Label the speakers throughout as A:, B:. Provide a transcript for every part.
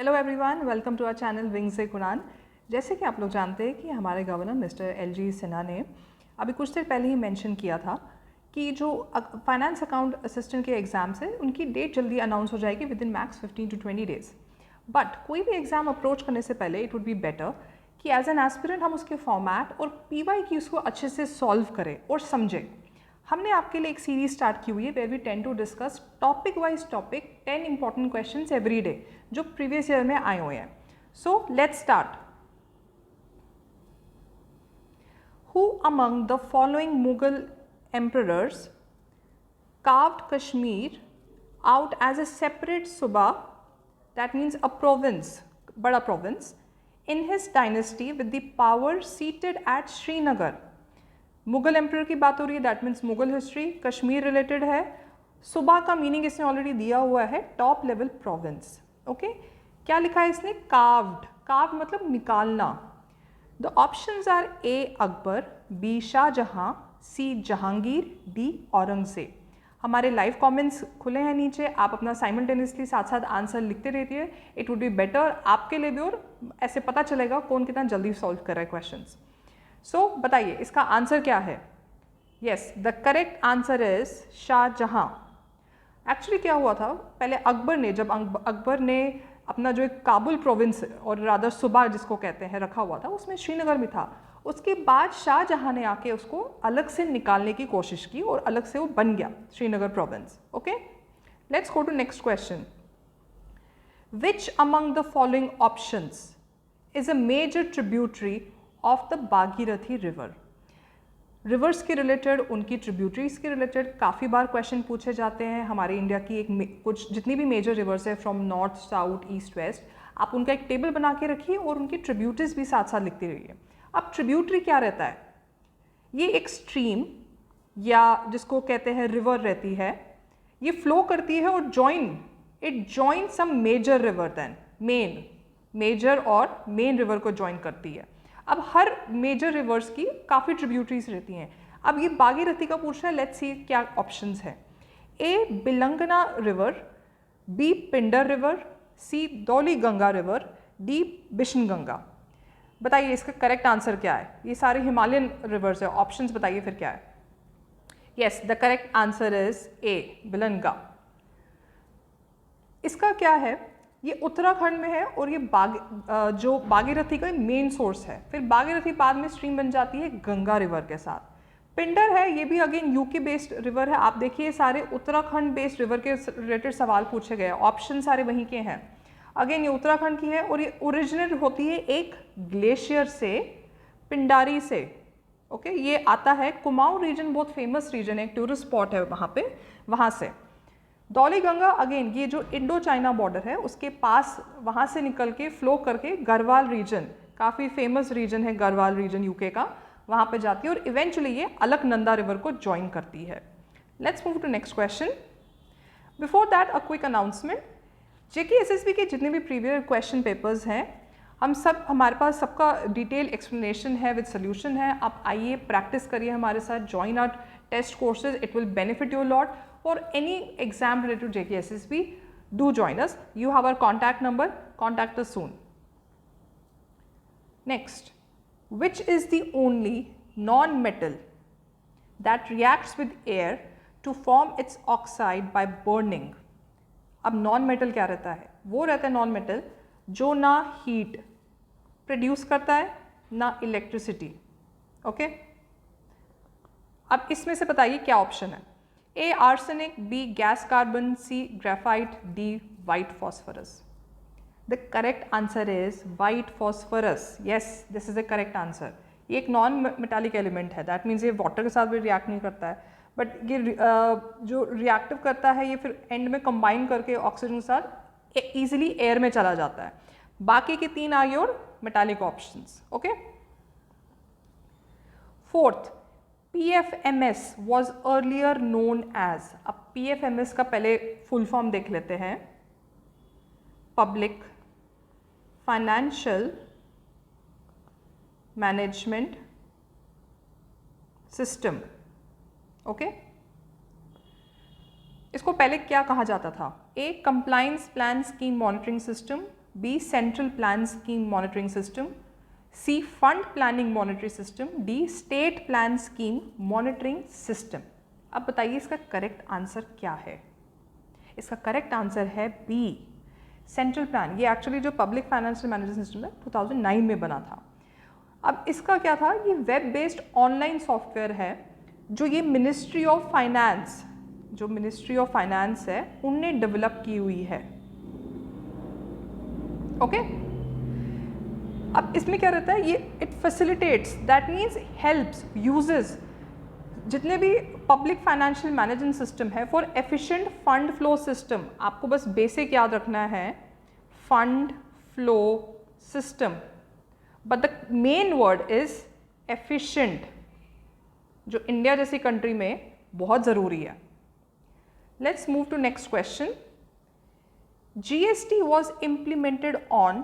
A: Hello everyone, welcome to our channel wings ए कुरान। जैसे कि आप लोग जानते हैं कि हमारे गवर्नर मिस्टर एलजी सिन्हा ने अभी कुछ देर पहले ही मेंशन किया था कि जो फाइनेंस अकाउंट असिस्टेंट के एग्ज़ाम्स है उनकी डेट जल्दी अनाउंस हो जाएगी with in max 15 to 20 days. But कोई भी एग्ज़ाम अप्रोच करने से पहले इट वुड बी बेटर कि एज एन एस्पिरेंट हम उसके फॉर्मेट और पीवाई की उसको अच्छे से सॉल्व करें और समझें। हमने आपके लिए एक सीरीज स्टार्ट की हुई है where we tend to discuss topic wise topic 10 important questions every day जो प्रीवियस ईयर में आए हुए हैं। So let's start. Who among the following Mughal emperors carved Kashmir out as a separate suba, that means a province, bada province, in his dynasty with the power seated at Srinagar? Mughal emperor की बात हो रही है, that means Mughal history, Kashmir related है। सूबा का meaning इसने already दिया हुआ है, टॉप लेवल प्रोविंस। ओके, क्या लिखा है इसने? कार्व्ड। कार्व्ड मतलब निकालना। The options are A Akbar, B Shahjahan, C Jahangir, D Aurangzeb. हमारे लाइव कमेंट्स खुले हैं नीचे, आप अपना साइमल्टेनियसली साथ साथ आंसर लिखते रहिए। इट वुड बी बेटर आपके लिए भी, और ऐसे पता चलेगा कौन कितना जल्दी सॉल्व कर रहा है क्वेश्चंस। सो बताइए इसका आंसर क्या है? Yes, the correct answer is Shahjahan. Actually क्या हुआ था, पहले अकबर ने, जब अकबर ने अपना जो एक काबुल प्रोविंस और रादर सूबा जिसको कहते हैं रखा हुआ था, उसमें श्रीनगर भी था। उसके बाद शाहजहां ने आके उसको अलग से निकालने की कोशिश की और अलग से वो बन गया Srinagar province. Okay, let's go to next question. Which among the following options is a major tributary of the Bhagirathi river? Rivers के रिलेटेड, उनकी ट्रिब्यूटरीज के रिलेटेड काफ़ी बार क्वेश्चन पूछे जाते हैं। हमारे इंडिया की कुछ जितनी भी मेजर रिवर्स है from north south east west, आप उनका एक टेबल बना के रखिए और उनकी ट्रिब्यूटरीज भी साथ साथ लिखती रहिए। अब ट्रिब्यूटरी क्या रहता है? ये एक स्ट्रीम या जिसको कहते हैं रिवर रहती है, ये फ्लो करती है और it join some major river, then major और मेन रिवर को ज्वाइन करती है। अब हर मेजर रिवर्स की काफ़ी ट्रिब्यूटरीज रहती हैं। अब ये भागीरथी का पूछ रहा है, लेट्स सी क्या ऑप्शंस है। ए बिलंगना रिवर, बी पिंडर रिवर, सी धौली गंगा रिवर, डी बिशन गंगा। बताइए इसका करेक्ट आंसर क्या है? ये सारे हिमालयन रिवर्स है, ऑप्शंस बताइए फिर क्या है। Yes, the correct answer is a बिलंगा। इसका क्या है, ये उत्तराखंड में है और ये जो भागीरथी का मेन सोर्स है। फिर भागीरथी बाद में स्ट्रीम बन जाती है गंगा रिवर के साथ। पिंडर है, ये भी अगेन यूके बेस्ड रिवर है। आप देखिए सारे उत्तराखंड बेस्ड रिवर के रिलेटेड सवाल पूछे गए, ऑप्शन सारे वहीं के हैं। अगेन ये उत्तराखंड की है और ये ओरिजिनेट होती है एक ग्लेशियर से, पिंडारी से। ओके, ये आता है कुमाऊं रीजन, बहुत फेमस रीजन है, एक टूरिस्ट स्पॉट है वहाँ पे, वहाँ से। धौली गंगा अगेन ये जो इंडो चाइना बॉर्डर है उसके पास, वहाँ से निकल के फ्लो करके गढ़वाल रीजन, काफ़ी फेमस रीजन है गढ़वाल रीजन यूके का, वहाँ पे जाती है और इवेंचुअली ये अलकनंदा रिवर को ज्वाइन करती है। Let's move to next question. Before that a quick announcement. JKSSB के जितने भी प्रीवियस क्वेश्चन पेपर्स हैं, हमारे पास सबका डिटेल एक्सप्लेनेशन है विद सोल्यूशन है। आप आइए प्रैक्टिस करिए हमारे साथ, join our test courses, it will benefit you lot. For any exam related to JKSSB, do join us. You have our contact number, contact us soon. Next, which is the only non-metal that reacts with air to form its oxide by burning? अब non-metal क्या रहता है? वो रहता है non-metal जो ना heat produce करता है ना electricity. Okay? अब इसमें से बताइए क्या ऑप्शन है? A arsenic, B gas carbon, C graphite, D white phosphorus. The correct answer is white phosphorus. Yes, this is the correct answer. ये एक नॉन मेटालिक एलिमेंट है, दैट मीन्स ये वाटर के साथ भी रिएक्ट नहीं करता है, बट ये जो रिएक्टिव करता है ये फिर एंड में कंबाइन करके ऑक्सीजन के साथ ईजिली एयर में चला जाता है। बाकी के तीन are your metallic options. Okay, fourth, PFMS was earlier known as। अब PFMS का पहले फुल फॉर्म देख लेते हैं, public financial management system. Okay, इसको पहले क्या कहा जाता था? A compliance plan scheme monitoring system, B central plan scheme monitoring system, C fund planning monitory system, D state plan scheme monitoring system. अब बताइए इसका करेक्ट आंसर क्या है? इसका करेक्ट आंसर है बी सेंट्रल प्लान। ये एक्चुअली जो public financial management system है 2009 में बना था। अब इसका क्या था, ये वेब बेस्ड ऑनलाइन सॉफ्टवेयर है जो ये मिनिस्ट्री ऑफ फाइनेंस, जो मिनिस्ट्री ऑफ फाइनेंस है उनने डेवलप की हुई है। ओके अब इसमें क्या रहता है, ये it facilitates, that means helps uses जितने भी पब्लिक फाइनेंशियल मैनेजमेंट सिस्टम है for efficient fund flow system. आपको बस बेसिक याद रखना है, fund flow system, but the main word is efficient, जो इंडिया जैसी कंट्री में बहुत ज़रूरी है। Let's move to next question. GST was implemented on,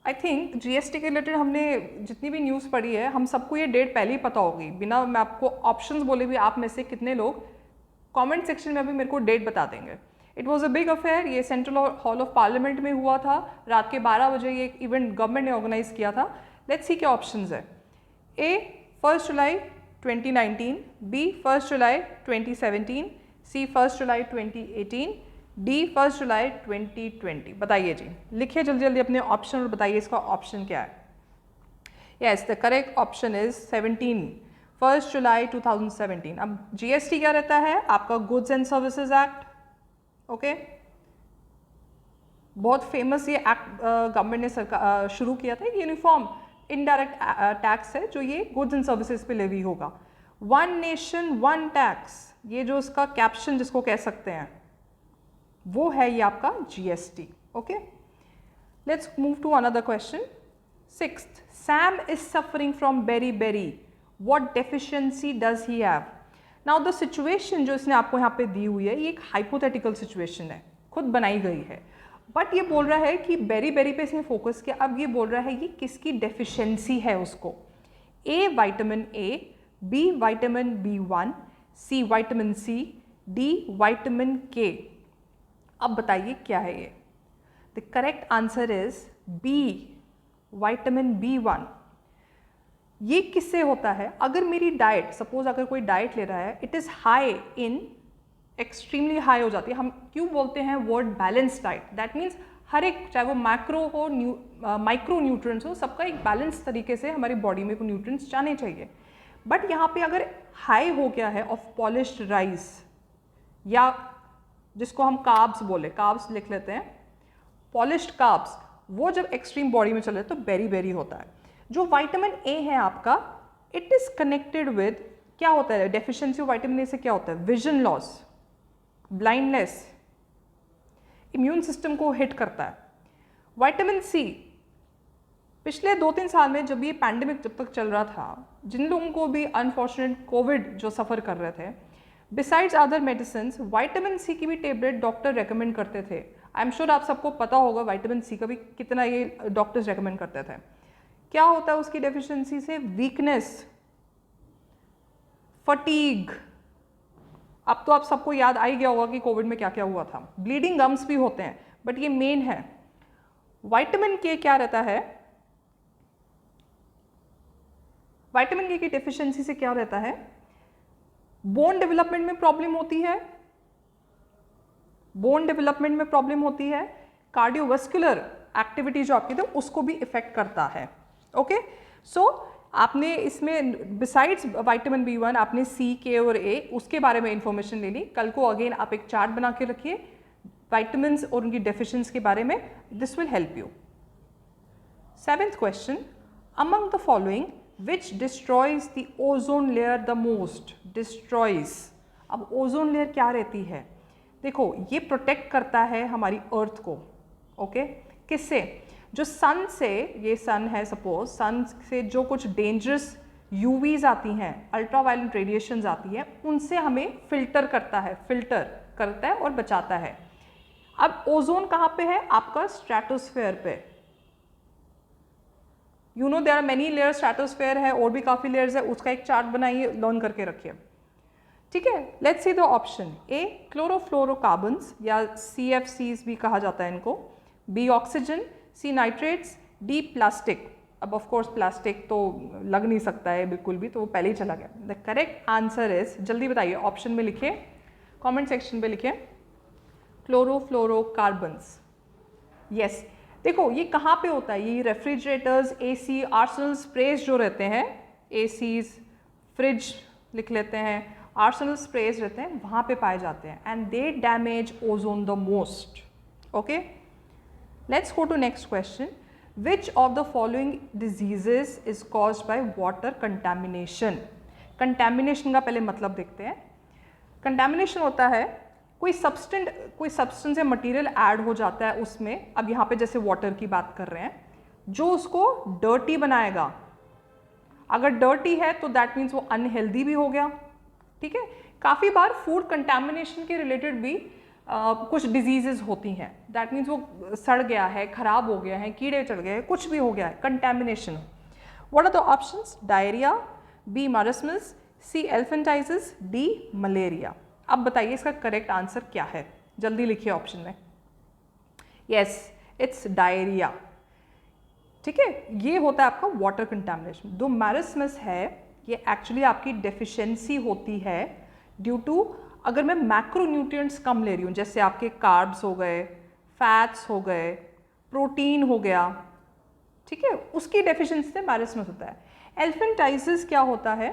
A: I think GST के रिलेटेड हमने जितनी भी न्यूज़ पढ़ी है हम सबको ये डेट पहले ही पता होगी, बिना मैं आपको ऑप्शंस बोले भी आप में से कितने लोग कमेंट सेक्शन में अभी मेरे को डेट बता देंगे। It was a big affair, ये सेंट्रल हॉल ऑफ पार्लियामेंट में हुआ था, रात के 12 बजे ये इवेंट गवर्नमेंट ने ऑर्गेनाइज किया था। लेट्स सी क्या ऑप्शंस है। ए 1 जुलाई 2019, बी 1 जुलाई 2017, सी 1 जुलाई 2018, डी 1 जुलाई 2020। बताइए जी, लिखिए जल्दी जल्दी अपने ऑप्शन और बताइए इसका ऑप्शन क्या है। Yes, the correct option is 17, 1 जुलाई 2017। अब जीएसटी क्या रहता है, आपका goods and services act. Okay बहुत फेमस ये एक्ट गवर्नमेंट ने शुरू किया था। यूनिफॉर्म इनडायरेक्ट टैक्स है जो ये गुड्स एंड सर्विसेज पे लेवी होगा। वन नेशन वन टैक्स, ये जो इसका कैप्शन जिसको कह सकते हैं वो है ये आपका GST. Okay let's move to another question. 6th, Sam is suffering from beriberi, what deficiency does he have. Now the situation जो इसने आपको यहाँ पे दी हुई है ये एक हाइपोथेटिकल सिचुएशन है, खुद बनाई गई है, बट ये बोल रहा है कि बेरी बेरी पे इसने फोकस किया। अब ये बोल रहा है ये किसकी डेफिशिएंसी है उसको। A vitamin A, B vitamin B1, C vitamin C, D vitamin K. अब बताइए क्या है ये। The correct answer is B vitamin B1। ये किससे होता है, अगर मेरी डाइट, सपोज अगर कोई डाइट ले रहा है, it is high in, extremely high हो जाती है। हम क्यों बोलते हैं word balance diet, that means हर एक, चाहे वो मैक्रो हो माइक्रो न्यूट्रिएंट्स हो, सबका एक बैलेंस तरीके से हमारी बॉडी में को न्यूट्रिएंट्स जाने चाहिए। बट यहाँ पे अगर हाई हो गया है ऑफ पॉलिश्ड राइस, या जिसको हम कार्ब्स बोले, कार्ब्स लिख लेते हैं, पॉलिश्ड कार्ब्स, वो जब एक्सट्रीम बॉडी में चले तो बेरी बेरी होता है। जो विटामिन ए है आपका, इट इज कनेक्टेड विद, क्या होता है डेफिशिएंसी ऑफ विटामिन ए से क्या होता है, vision loss, blindness, immune system को हिट करता है। विटामिन सी, पिछले 2-3 साल में जब ये पैंडेमिक जब तक चल रहा था, जिन लोगों को भी अनफॉर्चुनेट कोविड जो सफ़र कर रहे थे, besides other medicine, vitamin C की भी टेबलेट डॉक्टर रेकमेंड करते थे। आई एम श्योर आप सबको पता होगा विटामिन सी का भी कितना ये डॉक्टर्स रेकमेंड करते थे। क्या होता है उसकी डेफिशिएंसी से, वीकनेस, फटीग। अब तो आप सबको याद आ ही गया होगा कि कोविड में क्या क्या हुआ था। ब्लीडिंग गम्स भी होते हैं, बट ये मेन है। विटामिन के क्या रहता है, विटामिन के की डेफिशिएंसी से क्या रहता है, बोन डेवलपमेंट में प्रॉब्लम होती है, बोन डेवलपमेंट में प्रॉब्लम होती है, कार्डियोवास्कुलर एक्टिविटी जो आपकी थी उसको भी इफेक्ट करता है। ओके सो आपने इसमें बिसाइड्स विटामिन B1 आपने सी, के और ए उसके बारे में इंफॉर्मेशन ले ली। कल को अगेन आप एक चार्ट बना के रखिए विटामिन्स और उनकी डेफिशिएंसी के बारे में, this will help you. 7th question, among the following which destroys the ozone layer the most. Destroys, अब ओजोन लेयर क्या रहती है, देखो ये प्रोटेक्ट करता है हमारी अर्थ को। ओके किससे, जो सन से, ये सन है सपोज, सन से जो कुछ डेंजरस यूवीज आती हैं, अल्ट्रावायलेट रेडिएशंस आती हैं, उनसे हमें फिल्टर करता है और बचाता है। अब ओजोन कहाँ पे है, आपका स्ट्रेटोस्फेयर पे। You know there are many layers, stratosphere है और भी काफ़ी लेयर्स है, उसका एक चार्ट बनाइए, लर्न करके रखिए। ठीक है, let's see the option. A chlorofluorocarbons या CFCs भी कहा जाता है इनको, बी ऑक्सीजन, सी नाइट्रेट्स, डी प्लास्टिक। अब ऑफ कोर्स प्लास्टिक तो लग नहीं सकता है बिल्कुल भी, तो वो पहले ही चला गया। द करेक्ट आंसर इज, जल्दी बताइए, ऑप्शन में लिखिए, कमेंट सेक्शन पे लिखिए, क्लोरोफ्लोरोकार्बन्स। यस, देखो ये कहाँ पे होता है, ये रेफ्रिजरेटर्स, एसी, आर्सेनल स्प्रेज जो रहते हैं, एसीज, फ्रिज लिख लेते हैं, आर्सेनल स्प्रेज रहते हैं, वहाँ पे पाए जाते हैं, and they damage ozone the most. Okay, let's go to next question. Which of the following diseases is caused by water contamination? Contamination का पहले मतलब देखते हैं। Contamination होता है कोई सब्सटेंस या मटेरियल ऐड हो जाता है उसमें, अब यहाँ पे जैसे वाटर की बात कर रहे हैं, जो उसको डर्टी बनाएगा। अगर डर्टी है तो दैट मीन्स वो अनहेल्दी भी हो गया, ठीक है। काफ़ी बार फूड कंटेमिनेशन के रिलेटेड भी कुछ डिजीजेज होती हैं, दैट मीन्स वो सड़ गया है, खराब हो गया है, कीड़े चढ़ गए, कुछ भी हो गया है, contamination. What are the options? Diarrhoea, B marasmus, C elephantiasis, D malaria. अब बताइए इसका करेक्ट आंसर क्या है, जल्दी लिखिए ऑप्शन में। यस, इट्स डायरिया, ठीक है। ये होता है आपका वाटर कंटेमिनेशन। जो मारस्मस है ये एक्चुअली आपकी डेफिशिएंसी होती है ड्यू टू, अगर मैं मैक्रोन्यूट्रिएंट्स कम ले रही हूँ, जैसे आपके कार्ब्स हो गए, फैट्स हो गए, प्रोटीन हो गया, ठीक है, उसकी डेफिशिएंसी से मारस्मस होता है। एल्फेंटाइसिस क्या होता है?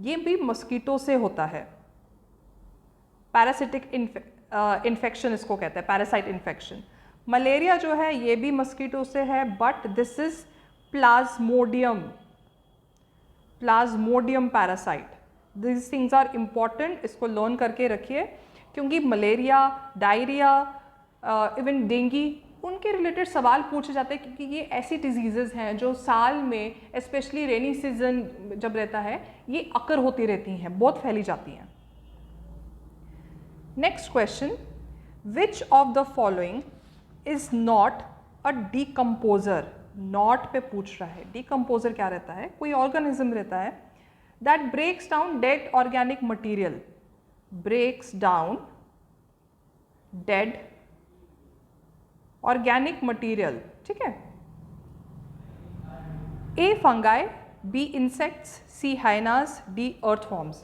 A: ये भी मस्कीटो से होता है, पैरासिटिक इन्फेक्शन इसको कहते हैं, पैरासाइट इन्फेक्शन। मलेरिया जो है ये भी मस्कीटो से है, but this is plasmodium parasite. This things are important, इसको लर्न करके रखिए, क्योंकि मलेरिया, डायरिया, इवन डेंगी, उनके रिलेटेड सवाल पूछे जाते हैं, क्योंकि ये ऐसी डिजीजेज हैं जो साल में, स्पेशली रेनी सीजन जब रहता है, ये अकर होती रहती हैं, बहुत फैली जाती हैं। Next question, which of the following is not a decomposer? Not पे पूछ रहा है। डीकम्पोजर क्या रहता है? कोई ऑर्गेनिज्म रहता है that breaks down dead organic material, breaks down dead organic material, ठीक है। A fungi, B insects, C hyenas, D earthworms।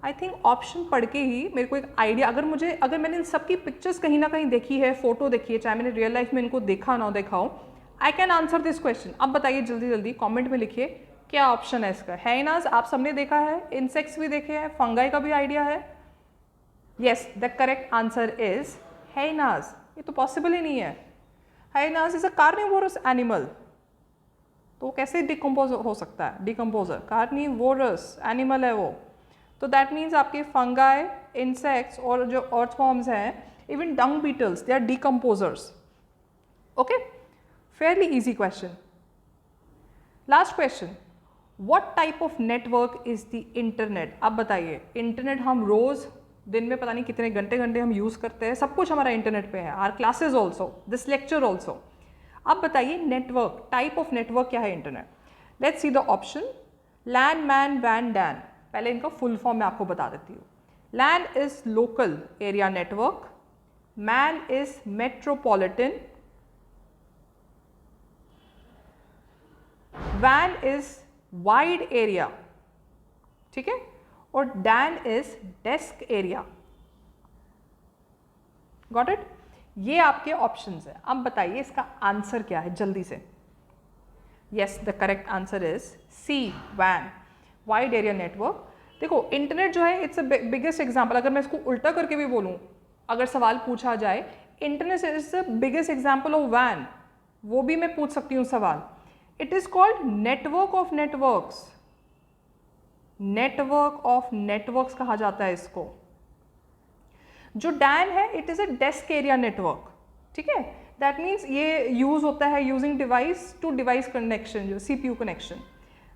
A: I think option पढ़ के ही मेरे को एक आइडिया, अगर मैंने इन सब की पिक्चर्स कहीं ना कहीं देखी है, फोटो देखी है, चाहे मैंने रियल लाइफ में इनको देखा ना देखा हो, I can answer this question. अब बताइए जल्दी जल्दी कमेंट में लिखिए क्या ऑप्शन है इसका। हाइनास आप सबने देखा है, इंसेक्ट्स भी देखे हैं, फंगाई का भी आइडिया है। Yes, the correct answer is hyenas. ये तो पॉसिबल ही नहीं है। Hyenas is a carnivorous animal, तो कैसे डिकम्पोज हो सकता है? डिकम्पोजर कार्निवोरस एनिमल है वो, तो दैट मीन्स आपके फंगाई, इंसेक्ट्स और जो अर्थवॉर्म्स हैं, even dung beetles, they are decomposers. Okay, fairly easy question. Last question, What type of network is the internet? अब बताइए, इंटरनेट हम रोज दिन में पता नहीं कितने घंटे हम यूज़ करते हैं, सब कुछ हमारा इंटरनेट पे है, our classes also, this lecture also. अब बताइए नेटवर्क, टाइप ऑफ नेटवर्क क्या है internet? Let's see the option. LAN, MAN, वैन, डैन। पहले इनका फुल फॉर्म मैं आपको बता देती हूँ। LAN is local area network, MAN is metropolitan, वैन इज वाइड एरिया, ठीक है, और DAN is desk area. Got it? ये आपके ऑप्शंस है। अब बताइए इसका आंसर क्या है जल्दी से। Yes, the correct answer is C, वैन, वाइड एरिया नेटवर्क। देखो इंटरनेट जो है इट्स अ बिगेस्ट एग्जाम्पल, अगर मैं इसको उल्टा करके भी बोलूँ, अगर सवाल पूछा जाए, internet is the biggest example of वैन, वो भी मैं पूछ सकती हूँ सवाल। It is called network of networks, network of networks कहा जाता है इसको। जो डैन है it is a desk area network, ठीक है, दैट मीन्स ये यूज होता है using device to device connection, जो CPU connection.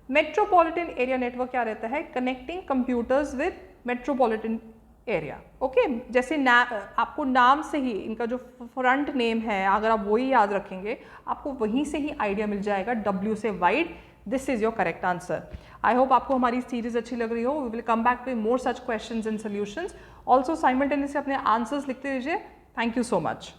A: Metropolitan area network क्या रहता है? Connecting computers with metropolitan area. Okay, जैसे आपको नाम से ही इनका जो फ्रंट नेम है, अगर आप वही याद रखेंगे, आपको वहीं से ही आइडिया मिल जाएगा, W से wide. This is your correct answer. I hope आपको हमारी सीरीज अच्छी लग रही हो। We will come back with more such questions and solutions. Also simultaneously अपने आंसर्स लिखते रहिए। Thank you so much.